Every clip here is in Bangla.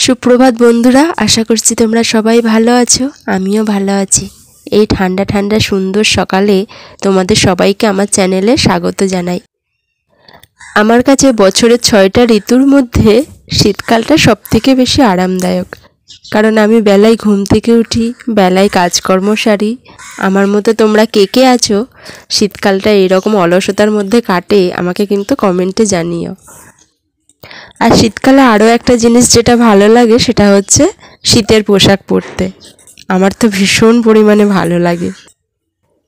সুপ্রভাত বন্ধুরা, আশা করছি তোমরা সবাই ভালো আছো। আমিও ভালো আছি। এই ঠান্ডা ঠান্ডা সুন্দর সকালে তোমাদের সবাইকে আমার চ্যানেলে স্বাগত জানাই। আমার কাছে বছরের 6টা ঋতুর মধ্যে শীতকালটা সবথেকে বেশি আরামদায়ক, কারণ আমি বেলায় ঘুম থেকে উঠি, বেলায় কাজকর্ম সারি। আমার মতো তোমরা কে কে আছো শীতকালটা এরকম অলসতার মধ্যে কাটে, আমাকে কিন্তু কমেন্টে জানিও। আর শীতকালে আরও একটা জিনিস যেটা ভালো লাগে সেটা হচ্ছে শীতের পোশাক পরতে। আমার তো ভীষণ পরিমাণে ভালো লাগে।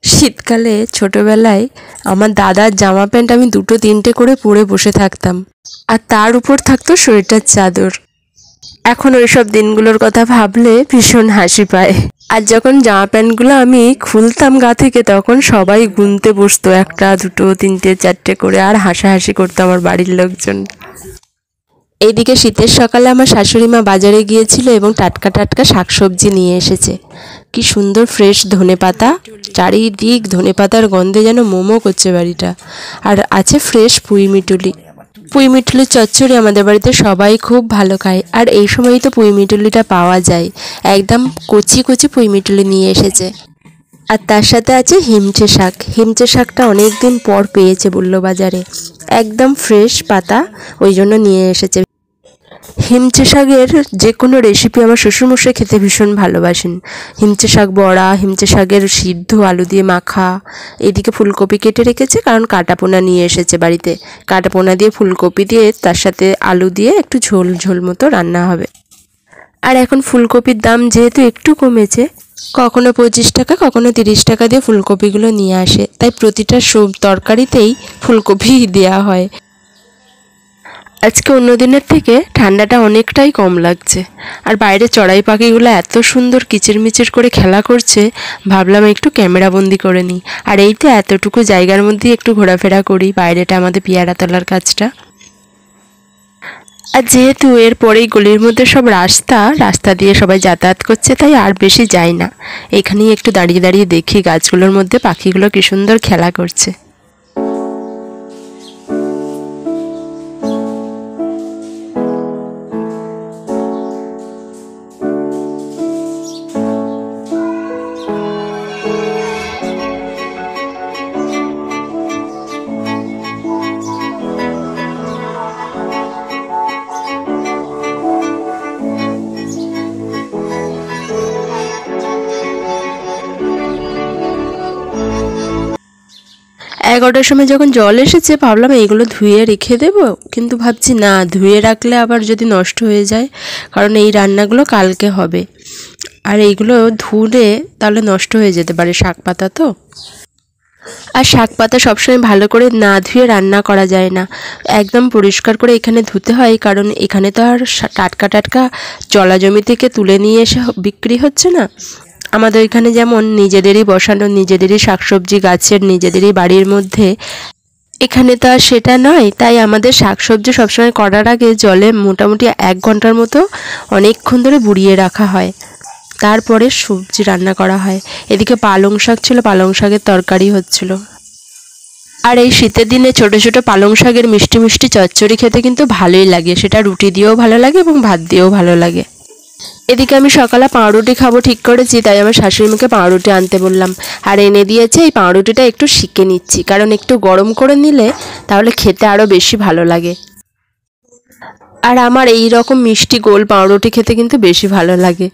শীতকালে ছোটোবেলায় আমার দাদার জামা প্যান্ট আমি 2-3টে করে পরে বসে থাকতাম, আর তার উপর থাকতো সোয়েটার চাদর। এখন ওইসব দিনগুলোর কথা ভাবলে ভীষণ হাসি পায়। আর যখন জামা প্যান্টগুলো আমি খুলতাম গা থেকে, তখন সবাই গুনতে বসতো 1, 2, 3, 4টে করে, আর হাসাহাসি করতো আমার বাড়ির লোকজন। এইদিকে শীতের সকালে আমার শাশুড়ি মা বাজারে গিয়েছিল এবং টাটকা টাটকা শাকসবজি নিয়ে এসেছে। কি সুন্দর ফ্রেশ ধনেপাতা, চারিদিক ধনেপাতার গন্ধে যেন মোমো করছে বাড়িটা। আর আছে ফ্রেশ পুঁইমিটুলি। পুঁইমিটুলির চচ্চড়ি আমাদের বাড়িতে সবাই খুব ভালো খায়, আর এই সময়ই তো পুঁইমিটুলিটা পাওয়া যায়। একদম কচি কচি পুঁইমিটুলি নিয়ে এসেছে। আর তার সাথে আছে হিমচে শাক। হিমচে শাকটা অনেক দিন পর পেয়েছে বললো বাজারে, একদম ফ্রেশ পাতা, ওই জন্য নিয়ে এসেছে। হিমচে শাকের যে কোনো রেসিপি আমার শ্বশুরমশাই খেতে ভীষণ ভালোবাসেন। হিমচে শাক বড়া, হিমচে শাকের সিদ্ধ আলু দিয়ে মাখা। এদিকে ফুলকপি কেটে রেখেছে, কারণ কাটাপোনা নিয়ে এসেছে বাড়িতে। কাটাপোনা দিয়ে ফুলকপি দিয়ে তার সাথে আলু দিয়ে একটু ঝোল ঝোল মতো রান্না হবে। আর এখন ফুলকপির দাম যেহেতু একটু কমেছে, কখনো 25 টাকা কখনো 30 টাকা দিয়ে ফুলকপিগুলো নিয়ে আসে, তাই প্রতিটা তরকারিতেই ফুলকপি দেওয়া হয়। আজকে অন্য দিনের থেকে ঠান্ডাটা অনেকটাই কম লাগছে। আর বাইরে চড়াই পাখিগুলো এত সুন্দর কিচিরমিচির করে খেলা করছে, ভাবলাম একটু ক্যামেরা বন্দি করে নিই। আর এই তো এতটুকু জায়গার মধ্যেই একটু ঘোরাফেরা করি। বাইরেটা আমাদের পেয়ারা তলার কাজটা। আর যেহেতু এরপরেই গলির মধ্যে সব রাস্তা দিয়ে সবাই যাতায়াত করছে, তাই আর বেশি যাই না। এখানেই একটু দাঁড়িয়ে দাঁড়িয়ে দেখি গাছগুলোর মধ্যে পাখিগুলো কি সুন্দর খেলা করছে। এগারোটার সময় যখন জল এসেছে, ভাবলাম এইগুলো ধুয়ে রেখে দেবো, কিন্তু ভাবছি না, ধুয়ে রাখলে আবার যদি নষ্ট হয়ে যায়, কারণ এই রান্নাগুলো কালকে হবে। আর এইগুলো ধুলে তাহলে নষ্ট হয়ে যেতে পারে, শাক পাতা তো। আর শাক পাতা সবসময় ভালো করে না ধুয়ে রান্না করা যায় না, একদম পরিষ্কার করে এখানে ধুতে হয়, কারণ এখানে তো আর টাটকা টাটকা জলা জমি থেকে তুলে নিয়ে এসে বিক্রি হচ্ছে না। আমাদের এখানে যেমন নিজেদেরই বসানো, নিজেদেরই শাকসবজি গাছের, নিজেদেরই বাড়ির মধ্যে, এখানে তো আর সেটা নয়। তাই আমাদের শাকসবজি সবসময় করার আগে জলে মোটামুটি 1 ঘন্টার মতো অনেকক্ষণ ধরে বুড়িয়ে রাখা হয়, তারপরে সবজি রান্না করা হয়। এদিকে পালং শাক ছিল, পালং শাকের তরকারি হচ্ছিল। আর এই শীতের দিনে ছোট ছোট পালং শাকের মিষ্টি মিষ্টি চচ্চড়ি খেতে কিন্তু ভালোই লাগে, সেটা রুটি দিয়েও ভালো লাগে এবং ভাত দিয়েও ভালো লাগে। এদিকে আমি সকালে পাউরুটি খাবো ঠিক করেছি, তাই আমার শাশুড়িমাকে পাউরুটি আনতে বললাম, আর এনে দিয়েছে। এই পাউরুটিটা একটু সেঁকে নিচ্ছি, কারণ একটু গরম করে নিলে তাহলে খেতে আরও বেশি ভালো লাগে। আর আমার এই রকম মিষ্টি গোল পাউরুটি খেতে কিন্তু বেশি ভালো লাগে।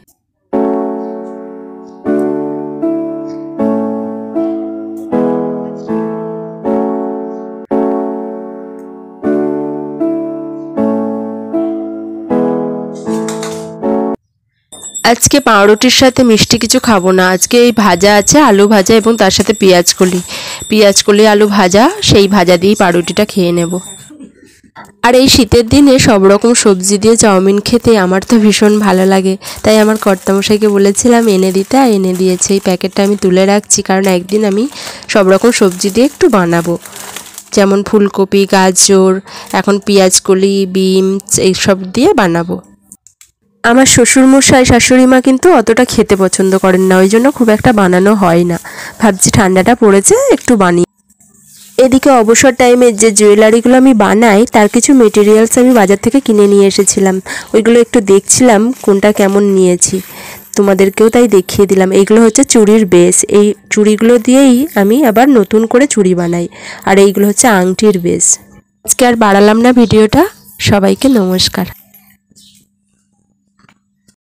আজকে পাউরুটির সাথে মিষ্টি কিছু খাবো না। আজকে এই ভাজা আছে, আলু ভাজা, এবং তার সাথে পেঁয়াজকলি আলু ভাজা, সেই ভাজা দিয়েই পাউরুটিটা খেয়ে নেব। আর এই শীতের দিনে সব রকম সবজি দিয়ে চাউমিন খেতে আমার তো ভীষণ ভালো লাগে, তাই আমার কর্তামশাইকে বলেছিলাম এনে দিতে, আর এনে দিয়েছে। এই প্যাকেটটা আমি তুলে রাখছি, কারণ একদিন আমি সব রকম সবজি দিয়ে একটু বানাবো, যেমন ফুলকপি, গাজর, এখন পেঁয়াজকলি, বিনস, এইসব দিয়ে বানাবো। আমার শ্বশুরমশাই শাশুড়ি মা কিন্তু অতটা খেতে পছন্দ করেন না, ওই জন্য খুব একটা বানানো হয় না। ভাবছি ঠান্ডাটা পড়েছে একটু বানিয়ে। এদিকে অবসর টাইমে যে জুয়েলারিগুলো আমি বানাই তার কিছু মেটেরিয়ালস আমি বাজার থেকে কিনে নিয়ে এসেছিলাম। ওইগুলো একটু দেখছিলাম কোনটা কেমন নিয়েছি, তোমাদেরকেও তাই দেখিয়ে দিলাম। এইগুলো হচ্ছে চুড়ির বেস, এই চুড়িগুলো দিয়েই আমি আবার নতুন করে চুড়ি বানাই। আর এইগুলো হচ্ছে আংটির বেস। আজকে আর বাড়ালাম না ভিডিওটা, সবাইকে নমস্কার।